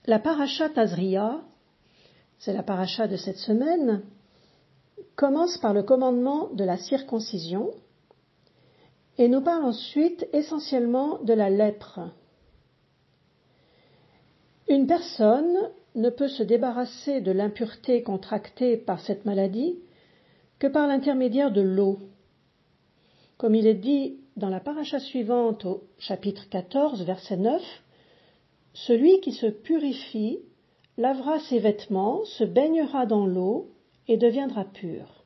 La paracha Tazria, c'est la paracha de cette semaine, commence par le commandement de la circoncision et nous parle ensuite essentiellement de la lèpre. Une personne ne peut se débarrasser de l'impureté contractée par cette maladie que par l'intermédiaire de l'eau. Comme il est dit dans la paracha suivante au chapitre 14, verset 9, « Celui qui se purifie lavera ses vêtements, se baignera dans l'eau et deviendra pur. »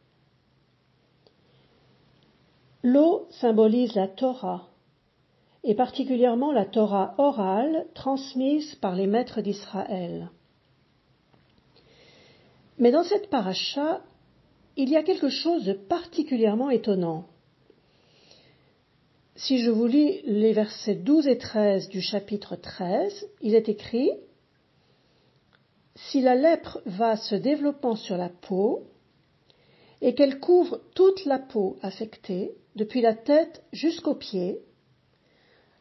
L'eau symbolise la Torah, et particulièrement la Torah orale transmise par les maîtres d'Israël. Mais dans cette paracha, il y a quelque chose de particulièrement étonnant. Si je vous lis les versets 12 et 13 du chapitre 13, il est écrit « Si la lèpre va se développant sur la peau et qu'elle couvre toute la peau affectée, depuis la tête jusqu'aux pieds,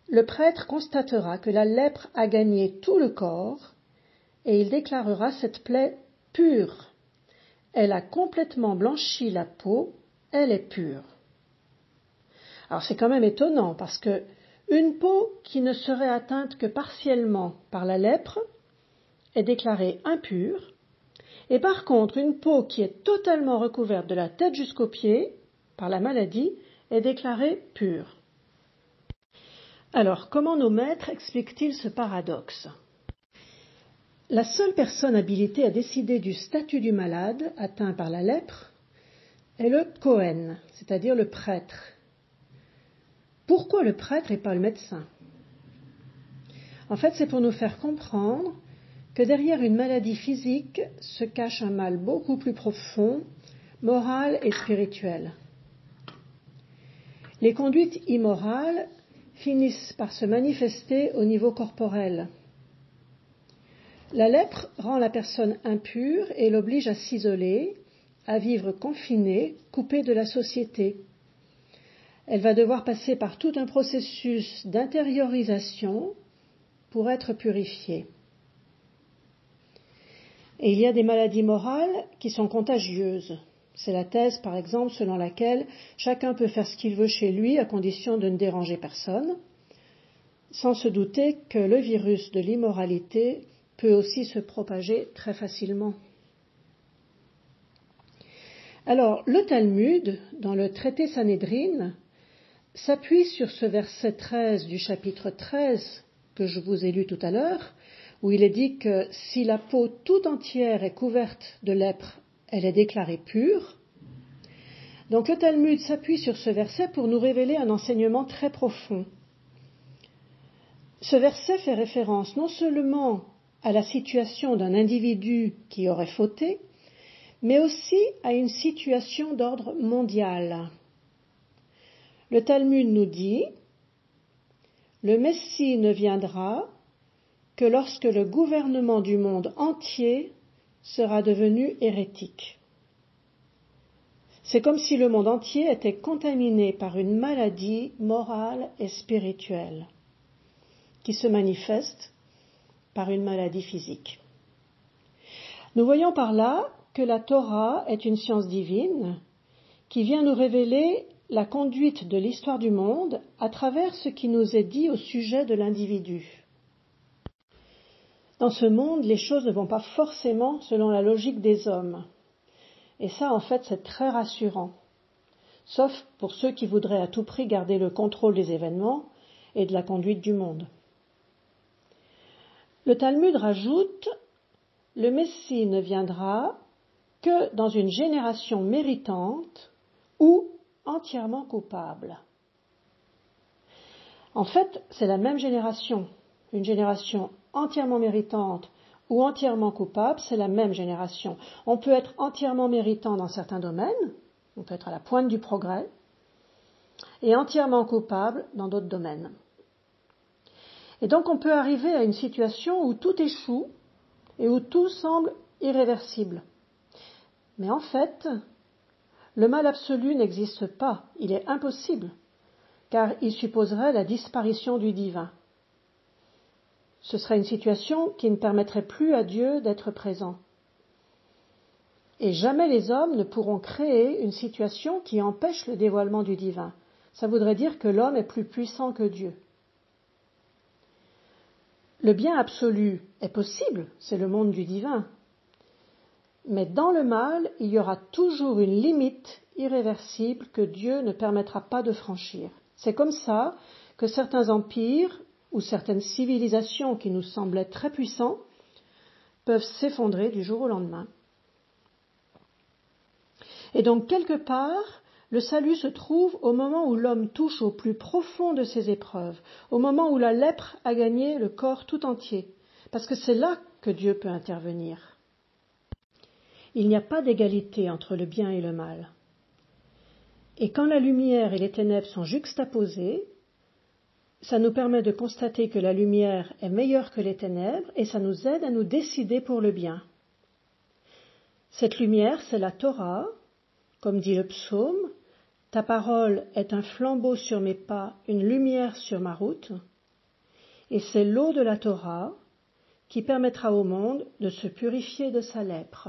le prêtre constatera que la lèpre a gagné tout le corps et il déclarera cette plaie pure. Elle a complètement blanchi la peau, elle est pure. » Alors c'est quand même étonnant parce que une peau qui ne serait atteinte que partiellement par la lèpre est déclarée impure, et par contre une peau qui est totalement recouverte de la tête jusqu'aux pieds par la maladie est déclarée pure. Alors comment nos maîtres expliquent-ils ce paradoxe ? La seule personne habilitée à décider du statut du malade atteint par la lèpre est le Kohen, c'est-à-dire le prêtre. Pourquoi le prêtre et pas le médecin ? En fait, c'est pour nous faire comprendre que derrière une maladie physique se cache un mal beaucoup plus profond, moral et spirituel. Les conduites immorales finissent par se manifester au niveau corporel. La lèpre rend la personne impure et l'oblige à s'isoler, à vivre confinée, coupée de la société. Elle va devoir passer par tout un processus d'intériorisation pour être purifiée. Et il y a des maladies morales qui sont contagieuses. C'est la thèse, par exemple, selon laquelle chacun peut faire ce qu'il veut chez lui à condition de ne déranger personne, sans se douter que le virus de l'immoralité peut aussi se propager très facilement. Alors, le Talmud, dans le traité Sanhédrin, s'appuie sur ce verset 13 du chapitre 13 que je vous ai lu tout à l'heure, où il est dit que si la peau tout entière est couverte de lèpre, elle est déclarée pure. Donc le Talmud s'appuie sur ce verset pour nous révéler un enseignement très profond. Ce verset fait référence non seulement à la situation d'un individu qui aurait fauté, mais aussi à une situation d'ordre mondial. Le Talmud nous dit « Le Messie ne viendra que lorsque le gouvernement du monde entier sera devenu hérétique. » C'est comme si le monde entier était contaminé par une maladie morale et spirituelle qui se manifeste par une maladie physique. Nous voyons par là que la Torah est une science divine qui vient nous révéler la conduite de l'histoire du monde à travers ce qui nous est dit au sujet de l'individu. Dans ce monde, les choses ne vont pas forcément selon la logique des hommes. Et ça, en fait, c'est très rassurant. Sauf pour ceux qui voudraient à tout prix garder le contrôle des événements et de la conduite du monde. Le Talmud rajoute « Le Messie ne viendra que dans une génération méritante ou entièrement coupable. » En fait, c'est la même génération. Une génération entièrement méritante ou entièrement coupable, c'est la même génération. On peut être entièrement méritant dans certains domaines, on peut être à la pointe du progrès, et entièrement coupable dans d'autres domaines. Et donc on peut arriver à une situation où tout échoue et où tout semble irréversible. Mais en fait, le mal absolu n'existe pas, il est impossible, car il supposerait la disparition du divin. Ce serait une situation qui ne permettrait plus à Dieu d'être présent. Et jamais les hommes ne pourront créer une situation qui empêche le dévoilement du divin. Ça voudrait dire que l'homme est plus puissant que Dieu. Le bien absolu est possible, c'est le monde du divin. Mais dans le mal, il y aura toujours une limite irréversible que Dieu ne permettra pas de franchir. C'est comme ça que certains empires ou certaines civilisations qui nous semblaient très puissants peuvent s'effondrer du jour au lendemain. Et donc, quelque part, le salut se trouve au moment où l'homme touche au plus profond de ses épreuves, au moment où la lèpre a gagné le corps tout entier, parce que c'est là que Dieu peut intervenir. Il n'y a pas d'égalité entre le bien et le mal. Et quand la lumière et les ténèbres sont juxtaposées, ça nous permet de constater que la lumière est meilleure que les ténèbres et ça nous aide à nous décider pour le bien. Cette lumière, c'est la Torah. Comme dit le psaume, « Ta parole est un flambeau sur mes pas, une lumière sur ma route. » Et c'est l'eau de la Torah qui permettra au monde de se purifier de sa lèpre.